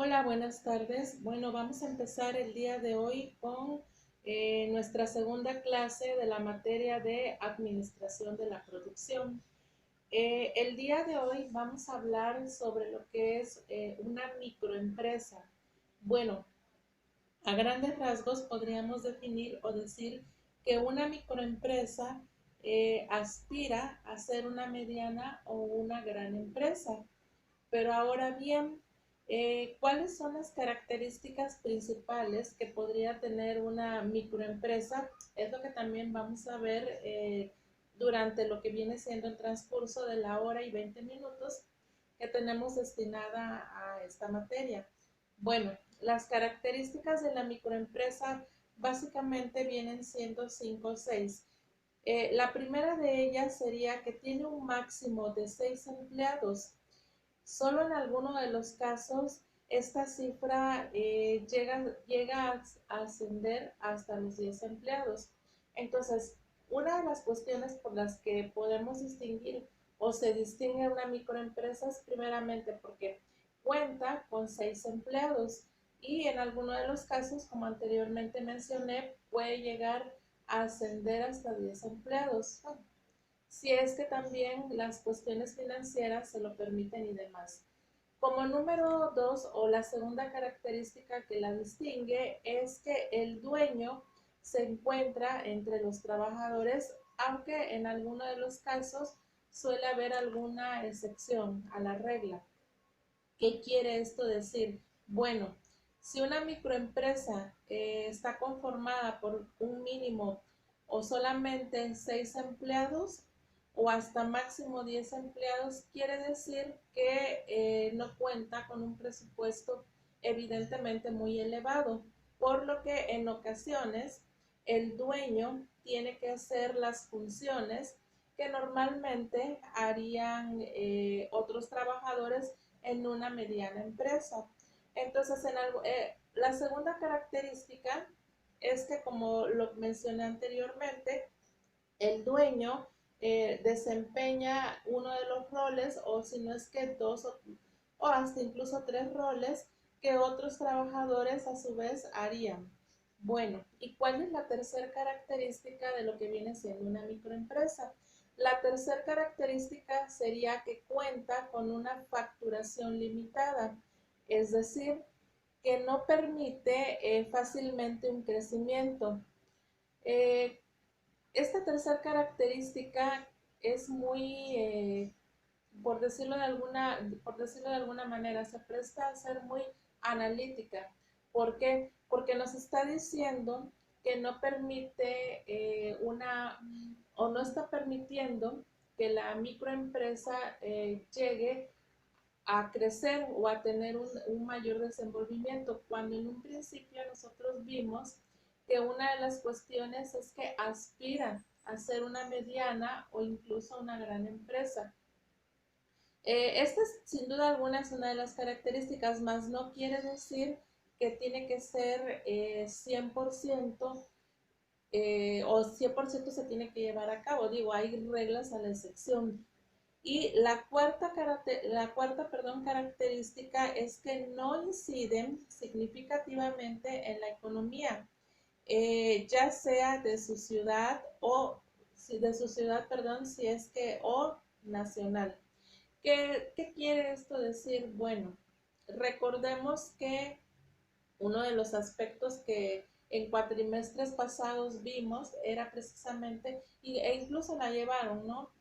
Hola, buenas tardes. Bueno, vamos a empezar el día de hoy con nuestra segunda clase de la materia de Administración de la Producción. El día de hoy vamos a hablar sobre lo que es una microempresa. Bueno, a grandes rasgos podríamos definir o decir que una microempresa aspira a ser una mediana o una gran empresa. Pero ahora bien, ¿cuáles son las características principales que podría tener una microempresa? Es lo que también vamos a ver durante lo que viene siendo el transcurso de la hora y 20 minutos que tenemos destinada a esta materia. Bueno, las características de la microempresa básicamente vienen siendo 5 o 6. La primera de ellas sería que tiene un máximo de 6 empleados. Solo en algunos de los casos esta cifra llega a ascender hasta los 10 empleados. Entonces, una de las cuestiones por las que podemos distinguir o se distingue una microempresa es primeramente porque cuenta con 6 empleados y en algunos de los casos, como anteriormente mencioné, puede llegar a ascender hasta 10 empleados. Si es que también las cuestiones financieras se lo permiten y demás. Como número dos, o la segunda característica que la distingue, es que el dueño se encuentra entre los trabajadores, aunque en alguno de los casos suele haber alguna excepción a la regla. ¿Qué quiere esto decir? Bueno, si una microempresa está conformada por un mínimo o solamente 6 empleados o hasta máximo 10 empleados, quiere decir que no cuenta con un presupuesto evidentemente muy elevado, por lo que en ocasiones el dueño tiene que hacer las funciones que normalmente harían otros trabajadores en una mediana empresa. Entonces, la segunda característica es que, como lo mencioné anteriormente, el dueño desempeña uno de los roles, o si no es que dos o hasta incluso tres roles que otros trabajadores a su vez harían. Bueno, ¿y cuál es la tercera característica de lo que viene siendo una microempresa? La tercera característica sería que cuenta con una facturación limitada, es decir, que no permite fácilmente un crecimiento. Eh, Esta tercera característica es muy, por decirlo de alguna manera, se presta a ser muy analítica. ¿Por qué? Porque nos está diciendo que no permite o no está permitiendo que la microempresa llegue a crecer o a tener un mayor desenvolvimiento, cuando en un principio nosotros vimos que una de las cuestiones es que aspira a ser una mediana o incluso una gran empresa. Esta es, sin duda alguna, es una de las características, más no quiere decir que tiene que ser 100% o 100% se tiene que llevar a cabo. Digo, hay reglas a la excepción. Y la cuarta característica es que no inciden significativamente en la economía, ya sea de su ciudad o de su ciudad, perdón, si es que o nacional. ¿Qué quiere esto decir? Bueno, recordemos que uno de los aspectos que en cuatrimestres pasados vimos era precisamente, e incluso la llevaron, ¿no?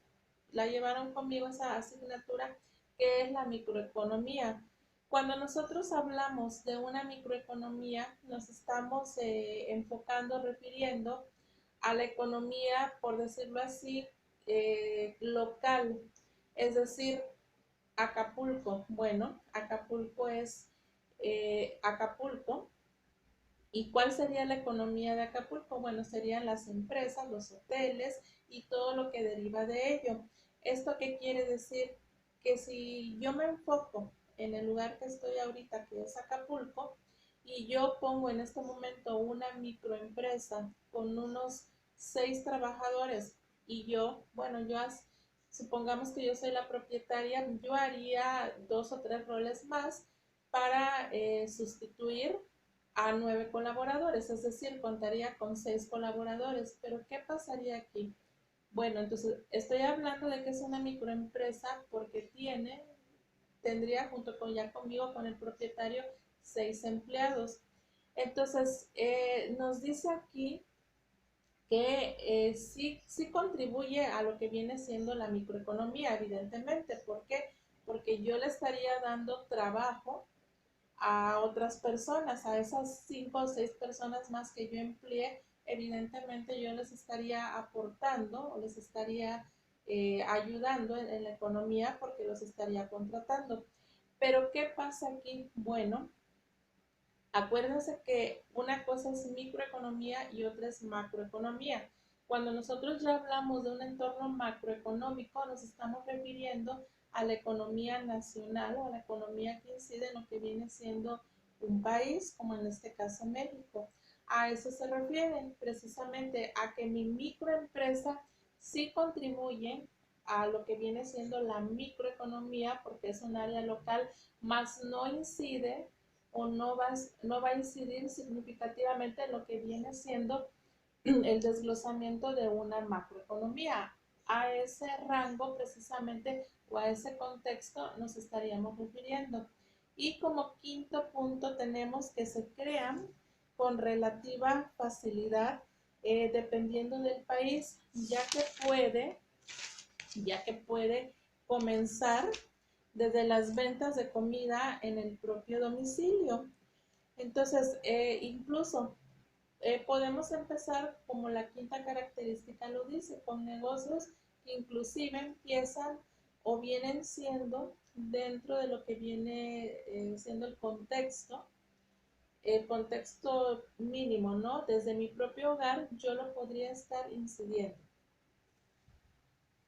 La llevaron conmigo esa asignatura, que es la microeconomía. Cuando nosotros hablamos de una microeconomía, nos estamos enfocando, refiriendo a la economía, por decirlo así, local, es decir, Acapulco. Bueno, Acapulco es Acapulco. ¿Y cuál sería la economía de Acapulco? Bueno, serían las empresas, los hoteles y todo lo que deriva de ello. ¿Esto qué quiere decir? Que si yo me enfoco en el lugar que estoy ahorita, que es Acapulco, y yo pongo en este momento una microempresa con unos 6 trabajadores y yo, bueno, supongamos que yo soy la propietaria, yo haría 2 o 3 roles más, para sustituir a 9 colaboradores, es decir, contaría con 6 colaboradores. Pero ¿qué pasaría aquí? Bueno, entonces estoy hablando de que es una microempresa porque tendría junto con ya conmigo, con el propietario, 6 empleados. Entonces, nos dice aquí que sí contribuye a lo que viene siendo la microeconomía, evidentemente. ¿Por qué? Porque yo le estaría dando trabajo a otras personas, a esas 5 o 6 personas más que yo empleé, evidentemente yo les estaría aportando o les estaría ayudando en la economía porque los estaría contratando. Pero ¿qué pasa aquí? Bueno, acuérdense que una cosa es microeconomía y otra es macroeconomía. Cuando nosotros ya hablamos de un entorno macroeconómico, nos estamos refiriendo a la economía nacional o a la economía que incide en lo que viene siendo un país, como en este caso México. A eso se refiere precisamente a que mi microempresa sí contribuye a lo que viene siendo la microeconomía porque es un área local, más no incide o no va a incidir significativamente en lo que viene siendo el desglosamiento de una macroeconomía. A ese rango precisamente o a ese contexto nos estaríamos refiriendo. Y como quinto punto tenemos que se crean con relativa facilidad dependiendo del país, ya que puede comenzar desde las ventas de comida en el propio domicilio. Entonces, incluso podemos empezar, como la quinta característica lo dice, con negocios que inclusive empiezan o vienen siendo dentro de lo que viene siendo el contexto mínimo, ¿no? Desde mi propio hogar yo lo podría estar incidiendo.